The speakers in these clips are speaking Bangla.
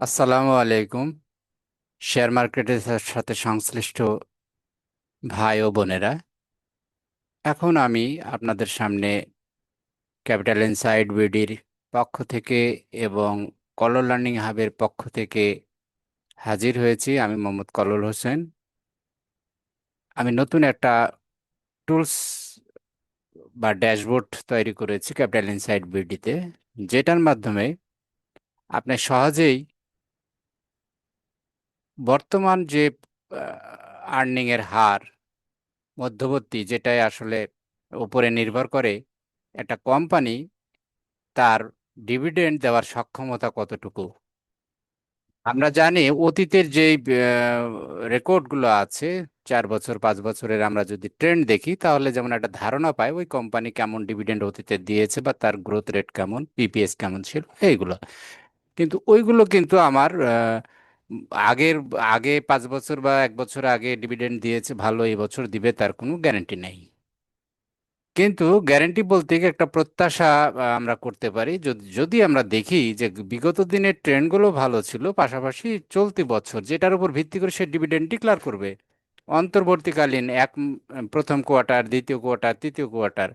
আসসালামু আলাইকুম। শেয়ার মার্কেটের সাথে সংশ্লিষ্ট ভাই ও বোনেরা, এখন আমি আপনাদের সামনে ক্যাপিটাল ইনসাইড বিডির পক্ষ থেকে এবং কলর লার্নিং হাবের পক্ষ থেকে হাজির হয়েছি। আমি মোহাম্মদ কলল হোসেন। আমি নতুন একটা টুলস বা ড্যাশবোর্ড তৈরি করেছি ক্যাপিটাল ইনসাইড বিডিতে, যেটার মাধ্যমে আপনি সহজেই বর্তমান যে আর্নিং এর হার মধ্যবর্তী, যেটাই আসলে উপরে নির্ভর করে একটা কোম্পানি তার ডিভিডেন্ড দেওয়ার সক্ষমতা কতটুকু। আমরা জানি অতীতের যে রেকর্ডগুলো আছে, 4 বছর 5 বছরের আমরা যদি ট্রেন্ড দেখি, তাহলে যেমন একটা ধারণা পাই ওই কোম্পানি কেমন ডিভিডেন্ড অতীতে দিয়েছে বা তার গ্রোথ রেট কেমন, পিপিএস কেমন ছিল, এইগুলো। কিন্তু ওইগুলো কিন্তু আমার আগের আগে 5 বছর বা 1 বছর আগে ডিভিডেন্ড দিয়েছে ভালো, এই বছর দিবে তার কোনো গ্যারান্টি নেই। কিন্তু গ্যারান্টি বলতে কি একটা প্রত্যাশা আমরা করতে পারি, যদি যদি আমরা দেখি যে বিগত দিনের ট্রেন্ডগুলো ভালো ছিল, পাশাপাশি চলতি বছর যেটার উপর ভিত্তি করে সে ডিভিডেন্ড ডিক্লার করবে অন্তর্বর্তীকালীন প্রথম কোয়ার্টার, দ্বিতীয় কোয়ার্টার, তৃতীয় কোয়ার্টার।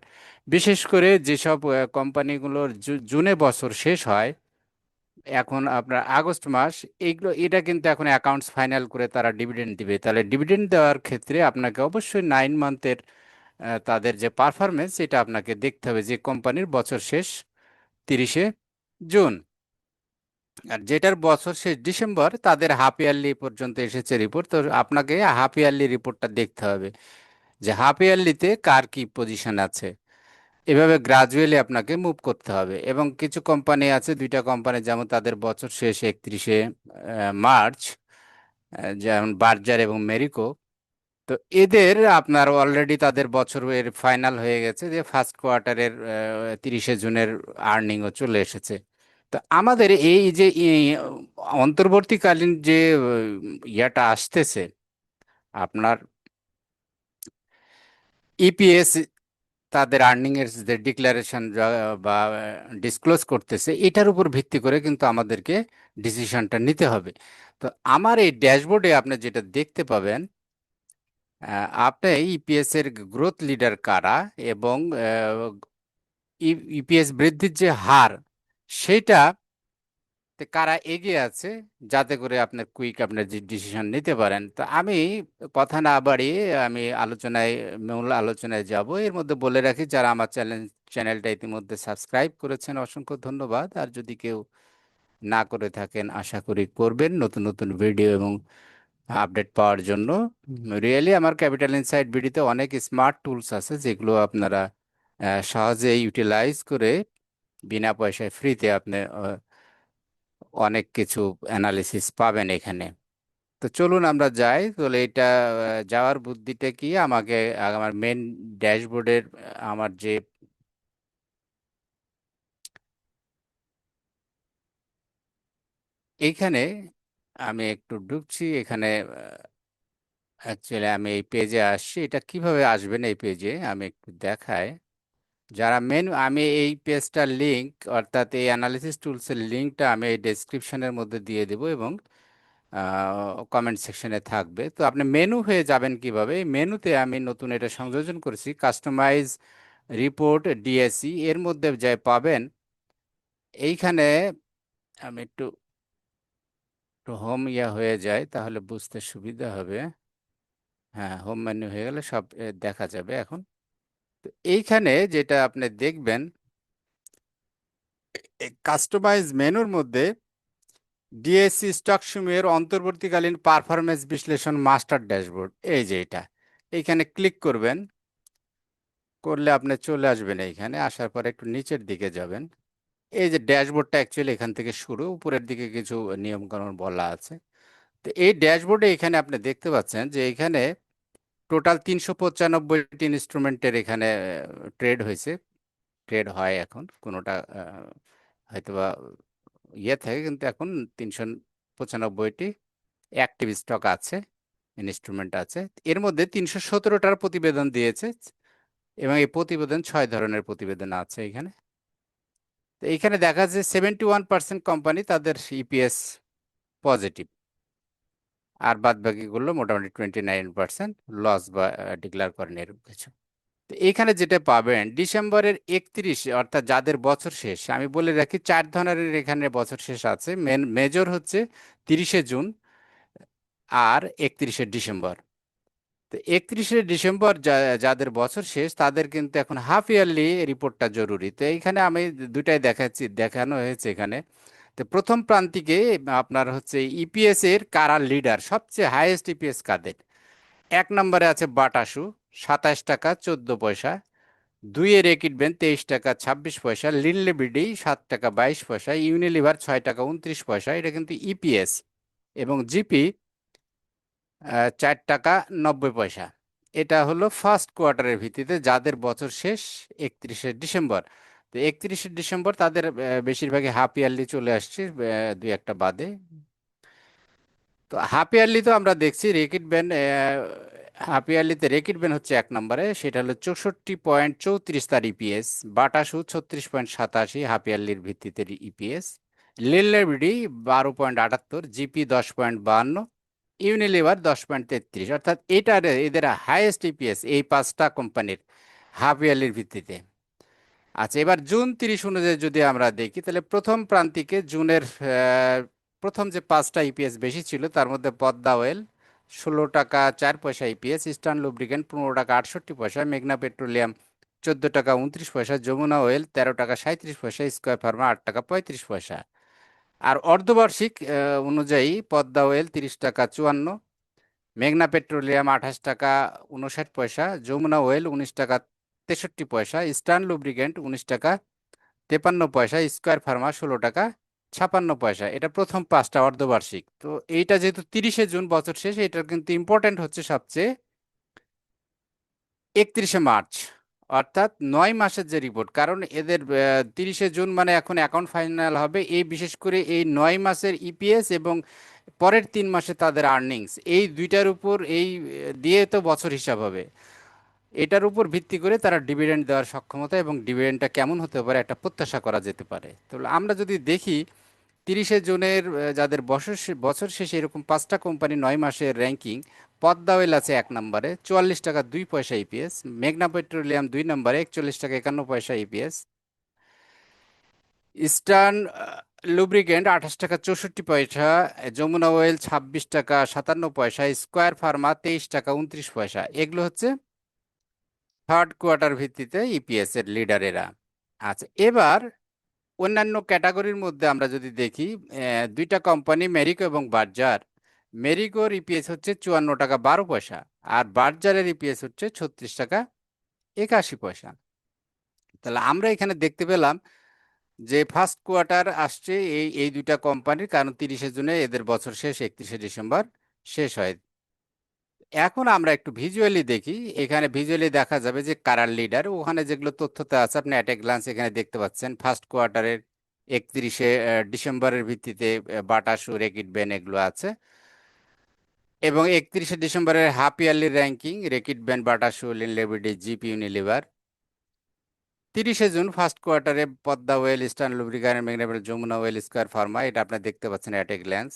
বিশেষ করে যেসব কোম্পানিগুলোর জুনে বছর শেষ হয়, এখন আপনার আগস্ট মাস, এইগুলো এটা কিন্তু এখন অ্যাকাউন্টস ফাইনাল করে তারা ডিভিডেন্ড দিবে। তাহলে ডিভিডেন্ড দেওয়ার ক্ষেত্রে আপনাকে অবশ্যই 9 মান্থের তাদের যে পারফরমেন্স, এটা আপনাকে দেখতে হবে, যে কোম্পানির বছর শেষ 30শে জুন, আর যেটার বছর শেষ ডিসেম্বর, তাদের হাফ ইয়ারলি পর্যন্ত এসেছে রিপোর্ট। তো আপনাকে হাফ ইয়ারলি রিপোর্টটা দেখতে হবে যে হাফ ইয়ারলিতে কার কি পজিশন আছে। এভাবে গ্রাজুয়ালি আপনাকে মুভ করতে হবে। এবং কিছু কোম্পানি আছে, দুইটা কোম্পানি, যেমন তাদের বছর শেষ 31শে মার্চ, যেমন বার্জার এবং মেরিকো। তো এদের আপনার অলরেডি তাদের বছরের ফাইনাল হয়ে গেছে, যে ফার্স্ট কোয়ার্টারের 30শে জুনের আর্নিংও চলে এসেছে। তো আমাদের এই যে অন্তর্বর্তীকালীন যে ইয়াটা আসতেছে, আপনার ইপিএস, তাদের আর্নিং এর যে ডিক্লারেশন বা ডিসক্লোজ করতেছে, এটার উপর ভিত্তি করে কিন্তু আমাদেরকে ডিসিশনটা নিতে হবে। তো আমার এই ড্যাশবোর্ডে আপনি যেটা দেখতে পাবেন, আপনি ইপিএস এর গ্রোথ লিডার কারা এবং ইপিএস বৃদ্ধির যে হার, সেটা তে কারা এগিয়ে আছে, যাতে করে আপনার কুইক আপনার যে ডিসিশন নিতে পারেন। তো আমি কথা না বাড়িয়ে আমি মূল আলোচনায় যাব। এর মধ্যে বলে রাখি, যারা আমার চ্যানেলটা ইতিমধ্যে সাবস্ক্রাইব করেছেন, অসংখ্য ধন্যবাদ। আর যদি কেউ না করে থাকেন, আশা করি করবেন নতুন নতুন ভিডিও এবং আপডেট পাওয়ার জন্য। রিয়েলি আমার ক্যাপিটাল ইনসাইট ভিডিওতে অনেক স্মার্ট টুলস আছে, যেগুলো আপনারা সহজে ইউটিলাইজ করে বিনা পয়সায় ফ্রিতে আপনি অনেক কিছু অ্যানালিসিস পাবেন এখানে। তো চলুন আমরা যাই। তাহলে এটা যাওয়ার বুদ্ধিটা কি, আমাকে আমার মেন ড্যাশবোর্ডের আমার যে এইখানে আমি একটু ঢুকছি। এখানে অ্যাকচুয়ালি আমি এই পেজে আসছি। এটা কিভাবে আসবেন এই পেজে আমি একটু দেখাই। যারা মেন, আমি এই পেজটার লিংক, অর্থাৎ এই অ্যানালিসিস টুলসের লিংকটা আমি এই ডেসক্রিপশনের মধ্যে দিয়ে দেব এবং কমেন্ট সেকশনে থাকবে। তো আপনি মেনু হয়ে যাবেন কিভাবে, এই মেনুতে আমি নতুন এটা সংযোজন করেছি, কাস্টমাইজ রিপোর্ট ডিএসি। এর মধ্যে যাই পাবেন এইখানে, আমি একটু হোম হয়ে যায়, তাহলে বুঝতে সুবিধা হবে। হ্যাঁ, হোম মেনু হয়ে গেলে সব দেখা যাবে এখন। তো এইখানে যেটা আপনি দেখবেন, কাস্টমাইজ মেনুর মধ্যে ডিএসসি স্টক সমূহের অন্তর্বর্তীকালীন পারফরমেন্স বিশ্লেষণ মাস্টার ড্যাশবোর্ড, এই যে এটা, এইখানে ক্লিক করবেন। করলে আপনি চলে আসবেন, এইখানে আসার পর একটু নিচের দিকে যাবেন। এই যে ড্যাশবোর্ডটা অ্যাকচুয়ালি এখান থেকে শুরু, উপরের দিকে কিছু নিয়ম কানুন বলা আছে। তো এই ড্যাশবোর্ডে এখানে আপনি দেখতে পাচ্ছেন যে এখানে টোটাল 395টি ইনস্ট্রুমেন্টের এখানে ট্রেড হয়েছে, ট্রেড হয় এখন। কোনোটা হয়তোবা থাকে, কিন্তু এখন 395টি অ্যাক্টিভ স্টক আছে, ইনস্ট্রুমেন্ট আছে। এর মধ্যে 317টার প্রতিবেদন দিয়েছে, এবং এই প্রতিবেদন 6 ধরনের প্রতিবেদন আছে এখানে। তো এখানে দেখা যাচ্ছে 71% কোম্পানি তাদের ইপিএস পজিটিভ, আর বাদ বাকিগুলো মোটামুটি 29% লস বা ডিক্লেয়ার করেন এরকম কিছু। তো এখানে যেটা পাবেন ডিসেম্বরের 31, অর্থাৎ যাদের বছর শেষ, আমি বলে রাখি 4 ধরনের এখানে বছর শেষ আছে। মেজর হচ্ছে 30শে জুন আর 31শে ডিসেম্বর। তো 31শে ডিসেম্বর যাদের বছর শেষ তাদের কিন্তু এখন হাফ ইয়ারলি রিপোর্টটা জরুরি। তো এইখানে আমি দুটাই দেখাচ্ছি, দেখানো হয়েছে এখানে। তো প্রথম প্রান্তিকে আপনার হচ্ছে ইপিএস এর কারা লিডার, সবচেয়ে হাইয়েস্ট ইপিএস কাদের। 1 নম্বরে আছে বাটাসু, 27 টাকা 14 পয়সা। 2-এ রেকিট ব্যাংক 23 টাকা 26 পয়সা। লিনলেবিডি 7 টাকা 22 পয়সা। ইউনিলিভার 6 টাকা 29 পয়সা। এটা কিন্তু ইপিএস। এবং জিপি 4 টাকা 90 পয়সা। এটা হলো ফার্স্ট কোয়ার্টারের ভিত্তিতে যাদের বছর শেষ 31শে ডিসেম্বর। তো 31শে ডিসেম্বর তাদের বেশিরভাগই হাফ ইয়ারলি চলে আসছে, দুই একটা বাদে। তো হাফ ইয়ারলি তো আমরা দেখছি রেকিট ব্যান, হাফ ইয়ারলিতে রেকিট ব্যান হচ্ছে 1 নম্বরে, সেটা হলো 64.34 তার ইপিএস। বাটাসু 36.87 হাফ ইয়ারলির ভিত্তিতে ইপিএস। লিলেভিডি 12.78। জিপি 10.52। ইউনিলিভার 10.33। অর্থাৎ এদের হাইয়েস্ট ইপিএস এই 5টা কোম্পানির হাফ ইয়ারলির ভিত্তিতে। আচ্ছা, এবার জুন 30 অনুযায়ী যদি আমরা দেখি তাহলে প্রথম প্রান্তিকে জুনের প্রথম যে 5টা ইপিএস বেশি ছিল তার মধ্যে পদ্মা অয়েল 16 টাকা 4 পয়সা ইপিএস, ইস্টার্ন লুব্রিকেন্ট 15 টাকা 68 পয়সা, মেঘনা পেট্রোলিয়াম 14 টাকা 29 পয়সা, যমুনা অয়েল 13 টাকা 37 পয়সা, স্কয়ার ফার্মা 8 টাকা 35 পয়সা। আর অর্ধবার্ষিক অনুযায়ী পদ্মা অয়েল 30 টাকা 54, মেঘনা পেট্রোলিয়াম 28 টাকা 59 পয়সা, যমুনা অয়েল 19 টাকা 63 পয়সা, ইস্টার্ন লুব্রিকেন্ট 19 টাকা 53 পয়সা, স্কয়ার ফার্মা 16 টাকা 56 পয়সা। এটা প্রথম 5টা অর্ধবার্ষিক। তো এইটা যেহেতু 30শে জুন বছর শেষ, এটার কিন্তু ইম্পর্টেন্ট হচ্ছে সবচেয়ে 31শে মার্চ, অর্থাৎ 9 মাসের যে রিপোর্ট। কারণ এদের 30শে জুন মানে এখন অ্যাকাউন্ট ফাইনাল হবে, এই বিশেষ করে এই 9 মাসের ইপিএস এবং পরের 3 মাসে তাদের আর্নিংস, এই দুইটার উপর দিয়ে তো বছর হিসাব হবে। এটার উপর ভিত্তি করে তারা ডিভিডেন্ড দেওয়ার সক্ষমতা এবং ডিভিডেন্ডটা কেমন হতে পারে একটা প্রত্যাশা করা যেতে পারে। তো আমরা যদি দেখি 30শে জুনের যাদের বছর শেষে এরকম 5টা কোম্পানি 9 মাসের র্যাঙ্কিং। পদ্মা অয়েল আছে 1 নম্বরে 44 টাকা 2 পয়সা ইপিএস। মেঘনা পেট্রোলিয়াম 2 নম্বরে 41 টাকা 51 পয়সা ইপিএস। ইস্টার্ন লুব্রিকেন্ট 28 টাকা 64 পয়সা। যমুনা অয়েল 26 টাকা 57 পয়সা। স্কয়ার ফার্মা 23 টাকা 29 পয়সা। এগুলো হচ্ছে থার্ড কোয়ার্টার ভিত্তিতে ইপিএস এর লিডারেরা। আচ্ছা, এবার অন্যান্য ক্যাটাগরির মধ্যে আমরা যদি দেখি, দুইটা কোম্পানি মেরিকো এবং বার্জার। মেরিকোর ইপিএস হচ্ছে 54 টাকা 12 পয়সা, আর বার্জারের ইপিএস হচ্ছে 36 টাকা 81 পয়সা। তাহলে আমরা এখানে দেখতে পেলাম যে ফার্স্ট কোয়ার্টার আসছে এই এই দুইটা কোম্পানির, কারণ 30শে জুনে এদের বছর শেষ 31শে ডিসেম্বর শেষ হয়। এখন আমরা একটু ভিজুয়ালি দেখি। এখানে ভিজুয়ালি দেখা যাবে যে কারার লিডার, ওখানে যেগুলো তথ্যতে আছে আপনি অ্যাট এ গ্লান্স এখানে দেখতে পাচ্ছেন। ফার্স্ট কোয়ার্টারের 31শে ডিসেম্বরের ভিত্তিতে বাটাসু, রেকিট বেন এগুলো আছে। এবং 31শে ডিসেম্বরের half yearly ranking Reckitt Ben, Bata shoe, লিনলেভিডি, জিপি, ইউনিলিভার। 30শে জুন ফার্স্ট কোয়ার্টারে পদ্মা অয়েল, ইস্টার্ন লুব্রিক্যান্ট, মেঘনা, যমুনা অয়েল, স্কয়ার ফার্মা, এটা আপনি দেখতে পাচ্ছেন অ্যাট এ গ্ল্যান্স।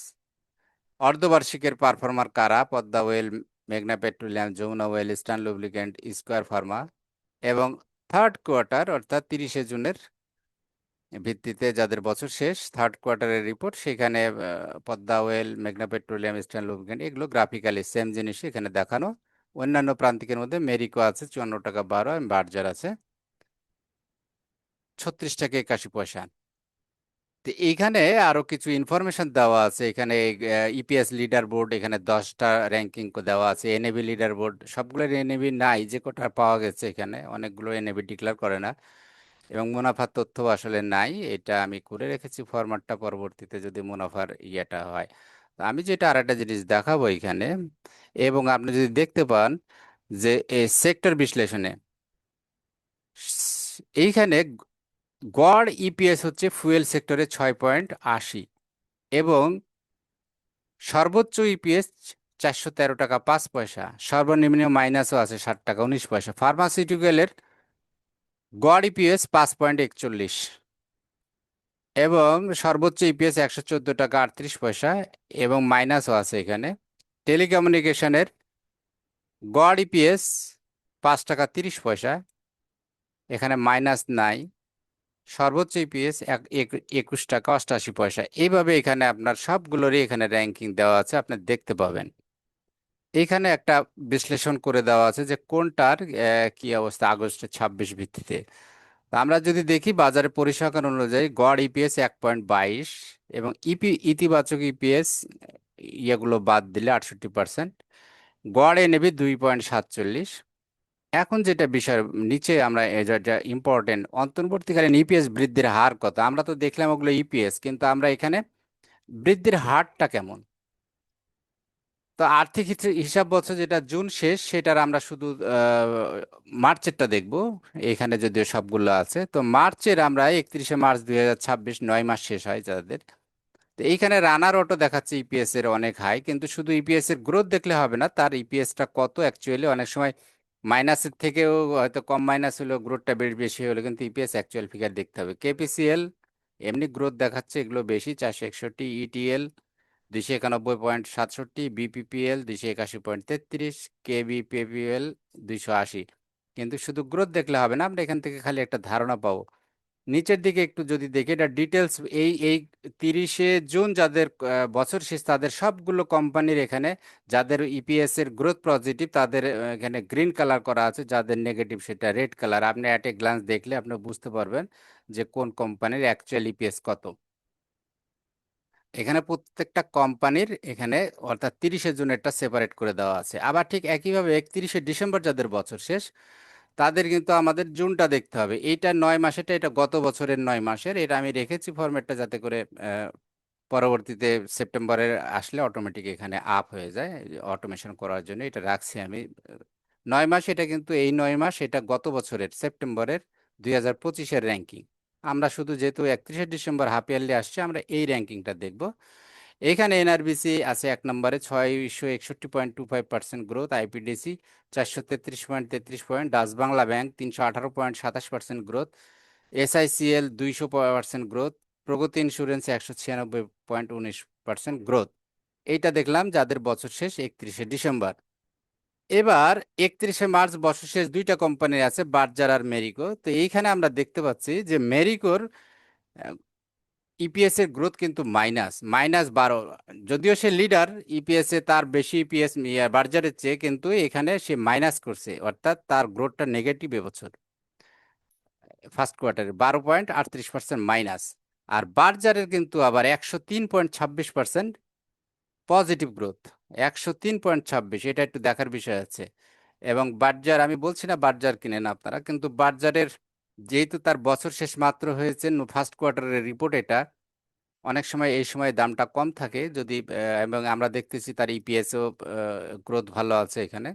অর্ধবার্ষিকের পারফর্মার কারা: পদ্মা অয়েল, মেঘনা petroleum, Jamuna oil, eastern lubricant, square pharma. এবং থার্ড কোয়ার্টার অর্থাৎ 30শে জুনের ভিত্তিতে যাদের বছর শেষ থার্ড কোয়ার্টারের রিপোর্ট, সেখানে পদ্মা অয়েল, মেঘনা পেট্রোলিয়াম, ইস্টার্ন লুব্রিক্যান্ট এগুলো গ্রাফিক্যালি সেম জিনিসই এখানে দেখানো। অন্যান্য প্রান্তিকের মধ্যে মেরিকো আছে 54 টাকা 12, এবং বার্জার আছে 36 টাকা 81 পয়সা। তো এইখানে আরো কিছু ইনফরমেশন দেওয়া আছে। এখানে ইপিএস লিডার বোর্ড, এখানে 10টা র্যাঙ্কিং দেওয়া আছে। এনএবি লিডার বোর্ড, সবগুলোর এনএবি নাই, যে কটা পাওয়া গেছে এখানে অনেকগুলো এনএবি ডিক্লেয়ার করে না। এবং মুনাফার তথ্য আসলে নাই, এটা আমি করে রেখেছি ফরম্যাটটা, পরবর্তীতে যদি মুনাফার ইয়েটা হয়। তো আমি যেটা আর একটা জিনিস দেখাবো এখানে, এবং আপনি যদি দেখতে পান যে এই সেক্টর বিশ্লেষণে এইখানে গড় ইপিএস হচ্ছে ফুয়েল সেক্টরে 6.80, এবং সর্বোচ্চ ইপিএস 413 টাকা 5 পয়সা, সর্বনিম্ন মাইনাসও আছে 60 টাকা 19 পয়সা। ফার্মাসিউটিক্যালের গড় ইপিএস 5.41। এবং সর্বোচ্চ ইপিএস 114 টাকা 38 পয়সা, এবং মাইনাসও আছে এখানে। টেলিকমিউনিকেশনের গড় ইপিএস 5 টাকা 30 পয়সা, এখানে মাইনাস নাই। সর্বোচ্চ ইপিএস 21 টাকা 88 পয়সা। এইভাবে এখানে আপনার সবগুলোরই এখানে র্যাঙ্কিং দেওয়া আছে, আপনি দেখতে পাবেন। এখানে একটা বিশ্লেষণ করে দেওয়া আছে যে কোনটার কি অবস্থা আগস্টের 26 ভিত্তিতে। তা আমরা যদি দেখি বাজারে পরিসংখ্যান অনুযায়ী গড় ইপিএস 1.22, এবং ইতিবাচক ইপিএস ইয়েগুলো বাদ দিলে 68%, গড় এনএবি 2.47। এখন যেটা বিষয় নিচে আমরা যেটা ইম্পর্টেন্ট, অন্তর্বর্তীকালীন ইপিএস বৃদ্ধির হার কত। আমরা তো দেখলাম ওগুলো ইপিএস, কিন্তু আমরা এখানে বৃদ্ধির হারটা কেমন। তো আর্থিক হিসাব বছর যেটা জুন শেষ, সেটার আমরা শুধু মার্চেরটা দেখব। এখানে যদিও সবগুলো আছে, তো মার্চের আমরা 31শে মার্চ 2026, 9 মাস শেষ হয় যাদের। তো এইখানে রানার অটো দেখাচ্ছে ইপিএস এর অনেক হাই, কিন্তু শুধু ইপিএস এর গ্রোথ দেখলে হবে না, তার ইপিএসটা কত অ্যাকচুয়ালি। অনেক সময় মাইনাসের থেকেও হয়তো কম মাইনাস হলো, গ্রোথটা বেশি হলো, কিন্তু ইপিএস অ্যাকচুয়াল ফিগার দেখতে হবে। কেপিসিএল এমনি গ্রোথ দেখাচ্ছে, এগুলো বেশি 461। ETL 291.67, BPPL 281.33, কেবিপিপিএল 280। কিন্তু শুধু গ্রোথ দেখলে হবে না, আমরা এখান থেকে খালি একটা ধারণা পাবো। নিচের দিকে একটু যদি দেখি, এটা ডিটেলস। এই এই 30শে জুন যাদের বছর শেষ, তাদের সবগুলো কোম্পানির এখানে যাদের ইপিএস এর গ্রোথ পজিটিভ, তাদের এখানে গ্রিন কালার করা আছে, যাদের নেগেটিভ সেটা রেড কালার। আপনি অ্যাট এ গ্লান্স দেখলে আপনি বুঝতে পারবেন যে কোন কোম্পানির অ্যাকচুয়াল ইপিএস কত। এখানে প্রত্যেকটা কোম্পানির এখানে, অর্থাৎ 30শে জুন একটা সেপারেট করে দেওয়া আছে। আবার ঠিক একইভাবে 31শে ডিসেম্বর যাদের বছর শেষ, তাদের কিন্তু আমাদের জুনটা দেখতে হবে। এইটা 9 মাসেরটা, এটা গত বছরের 9 মাসের। এটা আমি রেখেছি ফরম্যাটটা যাতে করে পরবর্তীতে সেপ্টেম্বরের আসলে অটোমেটিক এখানে আপ হয়ে যায়। অটোমেশন করার জন্য এটা রাখছি আমি। 9 মাস, এটা কিন্তু এই 9 মাস, এটা গত বছরের সেপ্টেম্বরের 2025-এর র্যাঙ্কিং। আমরা শুধু যেহেতু 31শে ডিসেম্বর হাফ ইয়ারলি আসছে, আমরা এই র্যাঙ্কিংটা দেখব। এখানে এনআরবিসি আছে 1 নম্বরে, 661.25% growth. IPDC 433.33 point. Dutch Bangla bank 318.27% growth. SICL 200% growth. Pragati insurance 196.19% growth. এইটা দেখলাম যাদের বছর শেষ 31শে ডিসেম্বর। এবার 31শে মার্চ বছর শেষ দুইটা কোম্পানি আছে, বার্জার আর মেরিকো। তো এইখানে আমরা দেখতে পাচ্ছি যে মেরিকোর ইপিএস এর গ্রোথ কিন্তু -12। যদিও সে লিডার ইপিএস এ, তার বেশি ইপিএস বার্জারের চেয়ে, কিন্তু এখানে সে মাইনাস করছে, অর্থাৎ তার গ্রোথটা নেগেটিভ এবছর ফার্স্ট কোয়ার্টারে 12.38% মাইনাস। আর বার্জারের কিন্তু আবার 103.26% পজিটিভ গ্রোথ। 103.26, এটা একটু দেখার বিষয় আছে। এবং বার্জার, আমি বলছি না বার্জার কিনেন আপনারা, কিন্তু বার্জারের যেহেতু তার বছর শেষ মাত্র হয়েছে, ফার্স্ট কোয়ার্টারের রিপোর্ট এটা, অনেক সময় এই সময় দামটা কম থাকে যদি, এবং আমরা দেখতেছি তার ইপিএসও গ্রোথ ভালো আছে এখানে।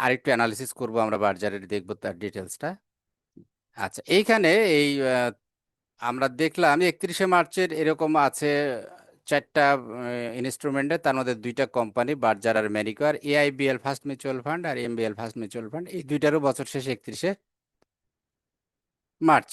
আরেকটু অ্যানালিসিস করব আমরা বার্জারের, দেখবো তার ডিটেলসটা। আচ্ছা, এইখানে এই আমরা দেখলাম 31শে মার্চের এরকম আছে চারটা ইনস্ট্রুমেন্টে, তার মধ্যে দুইটা কোম্পানি বার্জার আর মেরিকো, আর এআইবিএল ফার্স্ট মিউচুয়াল ফান্ড আর এমবিএল ফার্স্ট মিউচুয়াল ফান্ড, এই দুইটারও বছর শেষে 31শে মার্চ।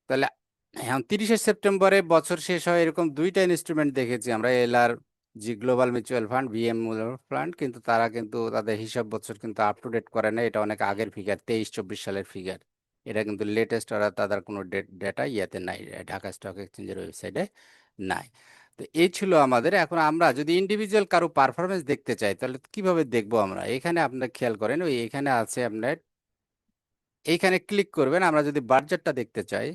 তাহলে এখন 30শে সেপ্টেম্বরে বছর শেষ হয়, এরকম দুইটা ইনস্ট্রুমেন্ট দেখেছি আমরা, LR G global mutual fund, VM mutual fund, কিন্তু তারা কিন্তু তাদের হিসাব বছর কিন্তু আপ টু ডেট করে না। এটা অনেক আগের ফিগার, 23-24 সালের ফিগার। এটা কিন্তু লেটেস্ট, ওরা তাদের কোনো ডেটা ইয়াতে নাই, ঢাকা স্টক এক্সচেঞ্জের ওয়েবসাইটে নাই। তো এই ছিল আমাদের। এখন আমরা যদি ইন্ডিভিজুয়াল কারো পারফরমেন্স দেখতে চাই, তাহলে কিভাবে দেখবো আমরা? এখানে আপনারা খেয়াল করেন, ওই এখানে আছে আপনার, এইখানে ক্লিক করবেন। আমরা যদি বার্জারটা দেখতে চাই,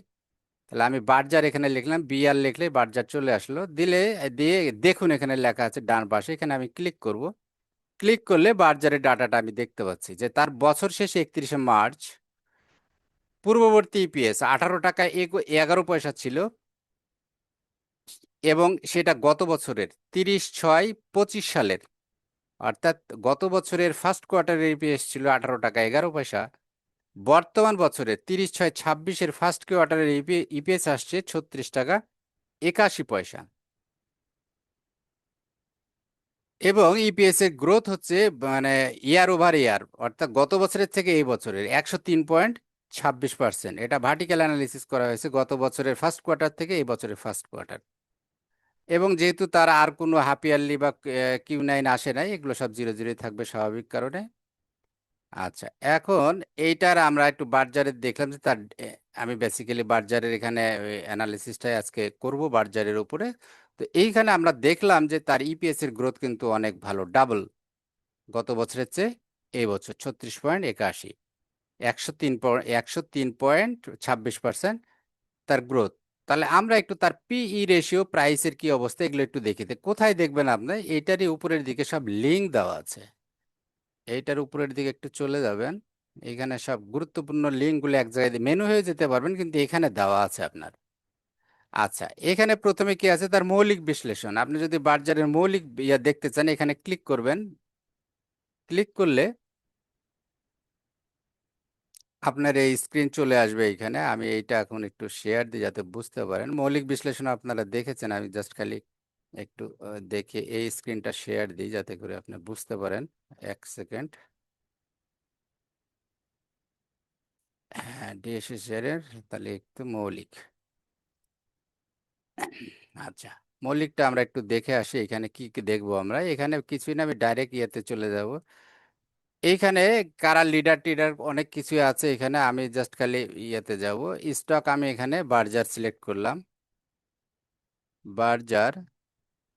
তাহলে আমি বার্জার এখানে লিখলাম, বিআর লিখলে বার্জার চলে আসলো। দিয়ে দেখুন এখানে লেখা আছে ডান পাশে, এখানে আমি ক্লিক করব। ক্লিক করলে বার্জারের ডাটাটা আমি দেখতে পাচ্ছি যে তার বছর শেষে 31শে মার্চ পূর্ববর্তী ইপিএস 18 টাকা 11 পয়সা ছিল, এবং সেটা গত বছরের 30/6/25 সালের, অর্থাৎ গত বছরের ফার্স্ট কোয়ার্টারের ইপিএস ছিল 18 টাকা 11 পয়সা। বর্তমান বছরের 30/6/26-এর ফার্স্ট কোয়ার্টারের ইপিএস আসছে 36 টাকা 81 পয়সা। এবং ইপিএস এর গ্রোথ হচ্ছে মানে ইয়ার ওভার ইয়ার, অর্থাৎ গত বছরের থেকে এই বছরের 103.46। 26%। এটা ভার্টিক্যাল অ্যানালিসিস করা হয়েছে গত বছরের ফার্স্ট কোয়ার্টার থেকে এই বছরের ফার্স্ট কোয়ার্টার। এবং যেহেতু তার আর কোনো হাফ ইয়ারলি বা Q9 আসে নাই, এগুলো সব জিরো জিরোই থাকবে স্বাভাবিক কারণে। আচ্ছা, এখন এইটার আমরা একটু বার্জারের দেখলাম যে তার আমি বেসিক্যালি বার্জারের এখানে অ্যানালিসিসটাই আজকে করব বার্জারের উপরে। তো এইখানে আমরা দেখলাম যে তার ইপিএস এর গ্রোথ কিন্তু অনেক ভালো, ডাবল গত বছরের চেয়ে এই বছর 36.81, 103.26% তার গ্রোথ। তাহলে আমরা একটু তার পিই রেশিও, প্রাইসের কি অবস্থা, এগুলো একটু দেখি। তো কোথায় দেখবেন আপনি, এইটারই উপরের দিকে সব লিঙ্ক দেওয়া আছে। এইটার উপরের দিকে একটু চলে যাবেন, এখানে সব গুরুত্বপূর্ণ লিঙ্কগুলো এক জায়গায় মেনু হয়ে যেতে পারবেন, কিন্তু এখানে দেওয়া আছে আপনার। আচ্ছা, এখানে প্রথমে কি আছে, তার মৌলিক বিশ্লেষণ। আপনি যদি বার্জারের মৌলিক ইয়া দেখতে চান, এখানে ক্লিক করবেন। ক্লিক করলে আপনার এই স্ক্রিন চলে আসবে। এইখানে আমি এইটা এখন একটু শেয়ার দিই যাতে বুঝতে পারেন। মৌলিক বিশ্লেষণ আপনারা দেখেছেন, আমি জাস্ট খালি একটু দেখে এই স্ক্রিনটা শেয়ার দিই যাতে করে আপনি বুঝতে পারেন। 1 সেকেন্ড। হ্যাঁ, ডিএসসি শেয়ারের তাহলে একটু মৌলিক। আচ্ছা, মৌলিকটা আমরা একটু দেখে আসি। এখানে কি কি দেখবো আমরা, এখানে কিছুই না, আমি ডাইরেক্ট ইয়েতে চলে যাব। এইখানে কারা লিডার টিডার অনেক কিছু আছে। এখানে আমি জাস্ট খালি ইয়েতে যাব, স্টক। আমি এখানে বার্জার সিলেক্ট করলাম, বার্জার।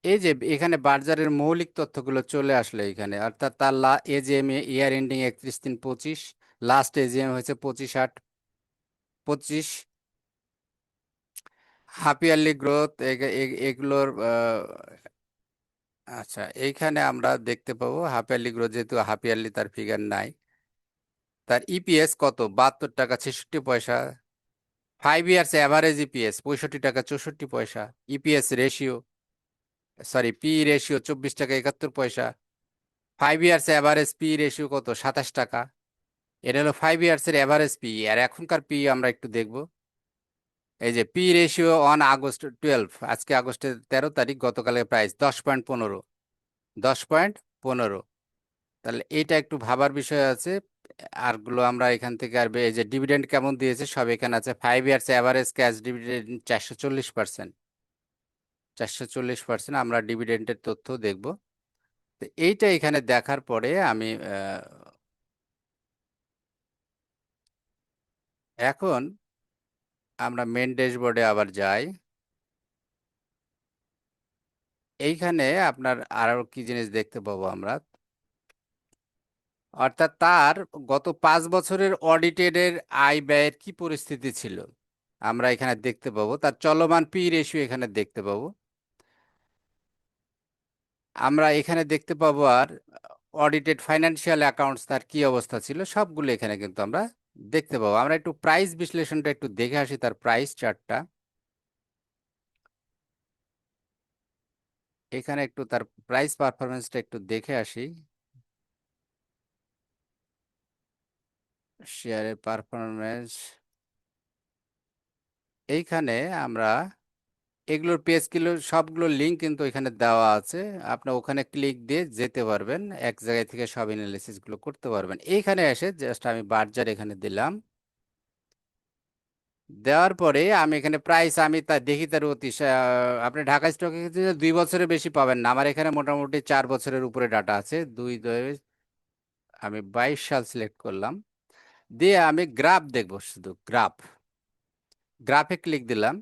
এই যে এখানে বার্জারের মৌলিক তথ্যগুলো চলে আসলো এখানে, অর্থাৎ তার AGM year ending 31/3/25, last AGM হয়েছে 25/8/25, হাফ ইয়ারলি গ্রোথ, এগুলোর আচ্ছা, এইখানে আমরা দেখতে পাবো হাফ ইয়ারলি গ্রোথ, যেহেতু হাফ ইয়ারলি তার ফিগার নাই। তার ইপিএস কত, 72 টাকা 66 পয়সা। 5 ইয়ার্স অ্যাভারেজ ইপিএস 65 টাকা 64 পয়সা। EPS ratio, sorry, P ratio 24 টাকা 71 পয়সা। 5 ইয়ার্স অ্যাভারেজ পি রেশিও কত, 27 টাকা। এটা হলো 5 ইয়ার্স এর অ্যাভারেজ পি। আর এখনকার পি আমরা একটু দেখব। এই যে পি রেশিও অন August 12, আজকে আগস্টের 13 তারিখ, গতকালের প্রাইস 10.15, 10.15। তাহলে এইটা একটু ভাবার বিষয় আছে। আরগুলো আমরা এখান থেকে আর এই যে ডিভিডেন্ড কেমন দিয়েছে সব এখানে আছে। 5 ইয়ার্স অ্যাভারেজ ক্যাশ ডিভিডেন্ড 440%, 440%। আমরা ডিভিডেন্ডের তথ্য দেখব। তো এইটা এখানে দেখার পরে আমি এখন আমরা মেন ড্যাশবোর্ডে আবার যাই। এইখানে আপনার আরো কি জিনিস দেখতে পাবো আমরা, অর্থাৎ তার গত 5 বছরের অডিটেডের আয় ব্যয়ের কি পরিস্থিতি ছিল আমরা এখানে দেখতে পাবো। তার চলমান পি রেশিও এখানে দেখতে পাবো আমরা। এখানে দেখতে পাবো আর অডিটেড ফাইন্যান্সিয়াল অ্যাকাউন্টস তার কি অবস্থা ছিল, সবগুলো এখানে কিন্তু আমরা দেখতে পাবো। আমরা একটু প্রাইস বিশ্লেষণটা একটু দেখে আসি, তার প্রাইস চার্টটা। এখানে একটু তার প্রাইস পারফরমেন্সটা একটু দেখে আসি। শেয়ারের পারফরমেন্স, এইখানে আমরা এগুলোর পেজগুলো সবগুলো লিঙ্ক কিন্তু এখানে দেওয়া আছে। আপনি ওখানে ক্লিক দিয়ে যেতে পারবেন, এক জায়গায় থেকে সব অ্যানালিসিস গুলো করতে পারবেন। এইখানে এসে জাস্ট আমি বার্জার এখানে দিলাম। দেওয়ার পরে আমি এখানে প্রাইস, আমি তা দেখি তার অতি আপনি ঢাকা স্টক এক্সচেঞ্জে 2 বছরের বেশি পাবেন না। আমার এখানে মোটামুটি 4 বছরের উপরে ডাটা আছে। আমি 22 সাল সিলেক্ট করলাম, দিয়ে আমি গ্রাফ দেখবো, শুধু গ্রাফ। গ্রাফে ক্লিক দিলাম।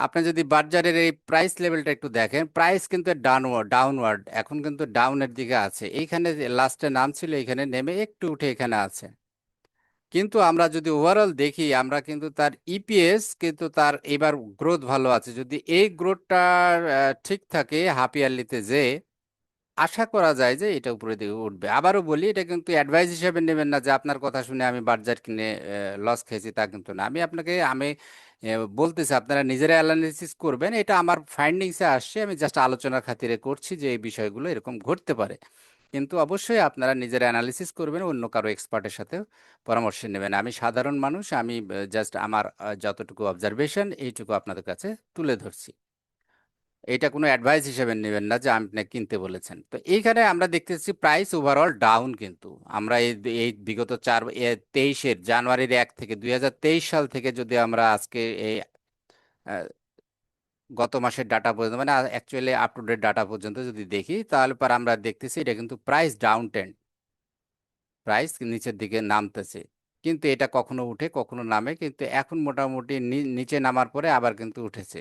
আপনি যদি বাজারের এই প্রাইস লেভেলটা একটু দেখেন, প্রাইস কিন্তু ডাউনওয়ার্ড, এখন কিন্তু ডাউনের দিকে আছে। এইখানে লাস্টে নাম ছিল, এখানে নেমে একটু উঠে এখানে আছে। কিন্তু আমরা যদি ওভারঅল দেখি, আমরা কিন্তু তার ইপিএস কিন্তু তার এবার গ্রোথ ভালো আছে। যদি এই গ্রোথটা ঠিক থাকে হাফ ইয়ারলিতে, যে আশা করা যায় যে এটা উপরের দিকে উঠবে। আবারও বলি, এটা কিন্তু অ্যাডভাইস হিসেবে নেবেন না যে আপনার কথা শুনে আমি বার্জার কিনে লস খেয়েছি, তা কিন্তু না। আমি বলতেছি আপনারা নিজেরা অ্যানালিসিস করবেন। এটা আমার ফাইন্ডিংসে আসছে, আমি জাস্ট আলোচনার খাতিরে করছি যে এই বিষয়গুলো এরকম ঘটতে পারে। কিন্তু অবশ্যই আপনারা নিজেরা অ্যানালিসিস করবেন, অন্য কারো এক্সপার্টের সাথে পরামর্শ নেবেন। আমি সাধারণ মানুষ, আমি জাস্ট আমার যতটুকু অবজারভেশন এইটুকু আপনাদের কাছে তুলে ধরছি। এটা কোনো অ্যাডভাইস হিসেবে নেবেন না যে আপনি কিনতে বলেছেন। তো এইখানে আমরা দেখতেছি প্রাইস ওভারঅল ডাউন, কিন্তু আমরা এই বিগত 23-এর জানুয়ারির 1 থেকে 2023 সাল থেকে যদি আমরা আজকে এই আহ, গত মাসের ডাটা পর্যন্ত, মানে actually up to date data পর্যন্ত যদি দেখি, তাহলে পর আমরা দেখতেছি এটা কিন্তু প্রাইস ডাউন ট্রেন্ড, প্রাইস নিচের দিকে নামতেছে। কিন্তু এটা কখনো উঠে কখনো নামে, কিন্তু এখন মোটামুটি নিচে নামার পরে আবার কিন্তু উঠেছে।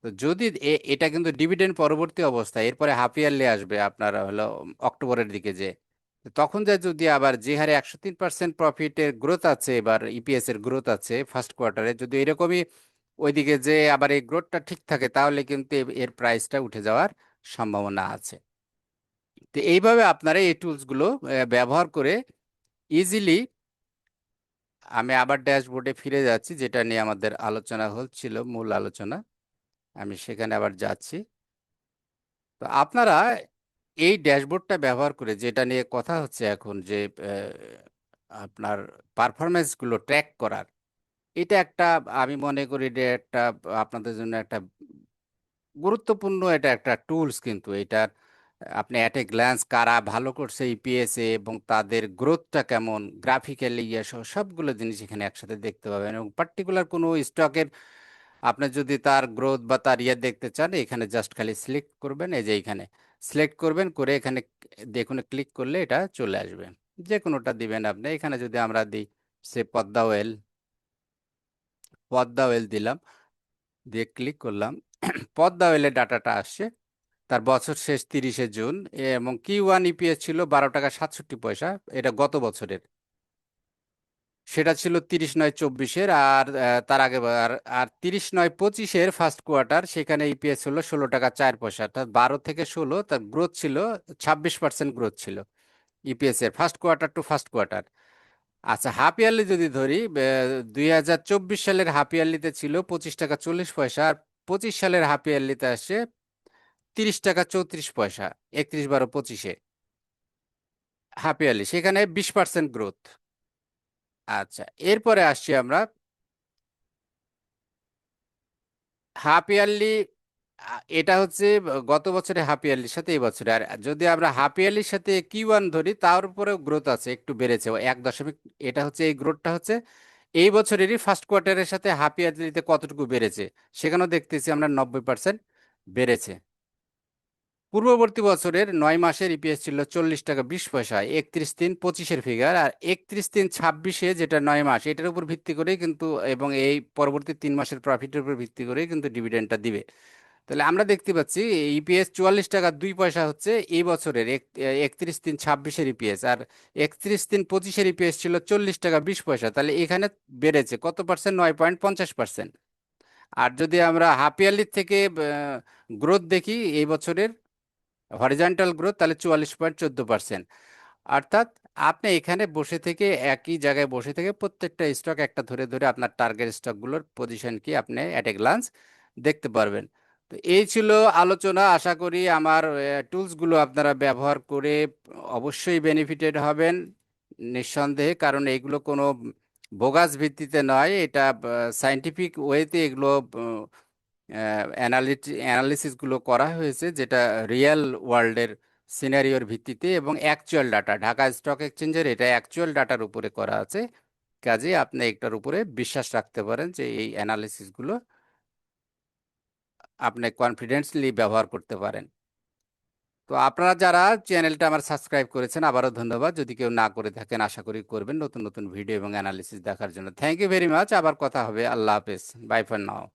তো যদি এটা কিন্তু ডিভিডেন্ড পরবর্তী অবস্থা, এরপরে হাফ ইয়ারলি আসবে আপনার হলো অক্টোবরের দিকে, যে তখন যা যদি আবার যে হারে 103% প্রফিটের গ্রোথ আছে, এবার ইপিএস এর গ্রোথ আছে ফার্স্ট কোয়ার্টারে, যদি এরকমই ওইদিকে যে আবার এই গ্রোথটা ঠিক থাকে, তাহলে কিন্তু এর প্রাইসটা উঠে যাওয়ার সম্ভাবনা আছে। তো এইভাবে আপনারা এই টুলসগুলো ব্যবহার করে ইজিলি, আমি আবার ড্যাশবোর্ডে ফিরে যাচ্ছি, যেটা নিয়ে আমাদের আলোচনা হচ্ছিল, মূল আলোচনা, আমি সেখানে আবার যাচ্ছি। তো আপনারা এই ড্যাশবোর্ডটা ব্যবহার করে, যেটা নিয়ে কথা হচ্ছে এখন, যে আপনার পারফরমেন্সগুলো ট্র্যাক করার, এটা একটা, আমি মনে করি যে একটা আপনাদের জন্য একটা গুরুত্বপূর্ণ, এটা একটা টুলস, কিন্তু এটা আপনি অ্যাট এ গ্ল্যান্স কারা ভালো করছে ইপিএস এ এবং তাদের গ্রোথটা কেমন, গ্রাফিক্যালি ইয়ে সহ সবগুলো জিনিস এখানে একসাথে দেখতে পাবেন। এবং পার্টিকুলার কোনো স্টকের আপনি যদি তার গ্রোথ বা তার ইয়ে দেখতে চান, এখানে জাস্ট খালি সিলেক্ট করবেন, এই যে এখানে সিলেক্ট করবেন, করে এখানে দেখুন ক্লিক করলে এটা চলে আসবে। যে কোনোটা দিবেন আপনি। এখানে যদি আমরা দিই সে পদ্মা ওয়েল দিলাম, দিয়ে ক্লিক করলাম, পদ্মা ওয়েলের ডাটাটা আসছে। তার বছর শেষ 30শে জুন, এবং Q1 ইপিএস ছিল 12 টাকা 67 পয়সা, এটা গত বছরের। সেটা ছিল 30/9/24-এর, আর তার আগে আর আর 30/9/25-এর ফার্স্ট কোয়ার্টার, সেখানে ইপিএস হলো 16 টাকা 4 পয়সা, অর্থাৎ 12 থেকে 16 তার গ্রোথ ছিল, 26% গ্রোথ ছিল ইপিএস এর first quarter to first quarter. আচ্ছা, হাফ ইয়ারলি যদি ধরি, 2024 সালের হাফ ইয়ারলিতে ছিল 25 টাকা 40 পয়সা, আর 25 সালের হাফ ইয়ারলিতে আসছে 30 টাকা 34 পয়সা, 31/12/25-এ হাফ ইয়ারলি, সেখানে 20% গ্রোথ। আচ্ছা, এরপরে আসছি আমরা হাফ ইয়ারলি। এটা হচ্ছে গত বছরে হাফ ইয়ারলির সাথে এই বছরে। আর যদি আমরা হাফ ইয়ারলির সাথে Q1 ধরি, তার উপরেও গ্রোথ আছে, একটু বেড়েছে 1 দশমিক। এটা হচ্ছে এই গ্রোথটা হচ্ছে এই বছরেরই ফার্স্ট কোয়ার্টারের সাথে হাফ ইয়ারলিতে কতটুকু বেড়েছে, সেখানেও দেখতেছি আমরা 90% বেড়েছে। পূর্ববর্তী বছরের 9 মাসের ইপিএস ছিল 40 টাকা 20 পয়সা, 31/3/25-এর ফিগার। আর 31/3/26-এ, যেটা 9 মাস, এটার উপর ভিত্তি করেই কিন্তু, এবং এই পরবর্তী 3 মাসের প্রফিটের উপর ভিত্তি করেই কিন্তু ডিভিডেন্ডটা দিবে। তাহলে আমরা দেখতে পাচ্ছি ইপিএস 44 টাকা 2 পয়সা হচ্ছে এই বছরের 31/3/26-এর ইপিএস, আর 31/3/25-এর ইপিএস ছিল 40 টাকা 20 পয়সা। তাহলে এখানে বেড়েছে কত পার্সেন্ট? 9.50%। আর যদি আমরা হাফ ইয়ারলির থেকে গ্রোথ দেখি এই বছরের হরিজন্টাল গ্রোথ, তাহলে 44.14%। অর্থাৎ আপনি এখানে বসে থেকে, একই জায়গায় বসে থেকে, প্রত্যেকটা স্টক একটা ধরে ধরে আপনার টার্গেট স্টকগুলোর পজিশন কি আপনি অ্যাট এ গ্লান্স দেখতে পারবেন। তো এই ছিল আলোচনা। আশা করি আমার টুলসগুলো আপনারা ব্যবহার করে অবশ্যই বেনিফিটেড হবেন, নিঃসন্দেহে, কারণ এইগুলো কোনো বোগাস ভিত্তিতে নয়, এটা সায়েন্টিফিক ওয়েতে এগুলো অ্যানালিসিসগুলো করা হয়েছে, যেটা রিয়েল ওয়ার্ল্ডের সিনারিওর ভিত্তিতে এবং অ্যাকচুয়াল ডাটা, ঢাকা স্টক এক্সচেঞ্জের এটা অ্যাকচুয়াল ডাটার উপরে করা আছে। কাজে আপনি একটার উপরে বিশ্বাস রাখতে পারেন যে এই অ্যানালিসিসগুলো আপনি কনফিডেন্সলি ব্যবহার করতে পারেন। তো আপনারা যারা চ্যানেলটা আমার সাবস্ক্রাইব করেছেন, আবারও ধন্যবাদ। যদি কেউ না করে থাকেন, আশা করি করবেন নতুন নতুন ভিডিও এবং অ্যানালিসিস দেখার জন্য। Thank you very much. আবার কথা হবে। আল্লাহ হাফেজ। Bye for now.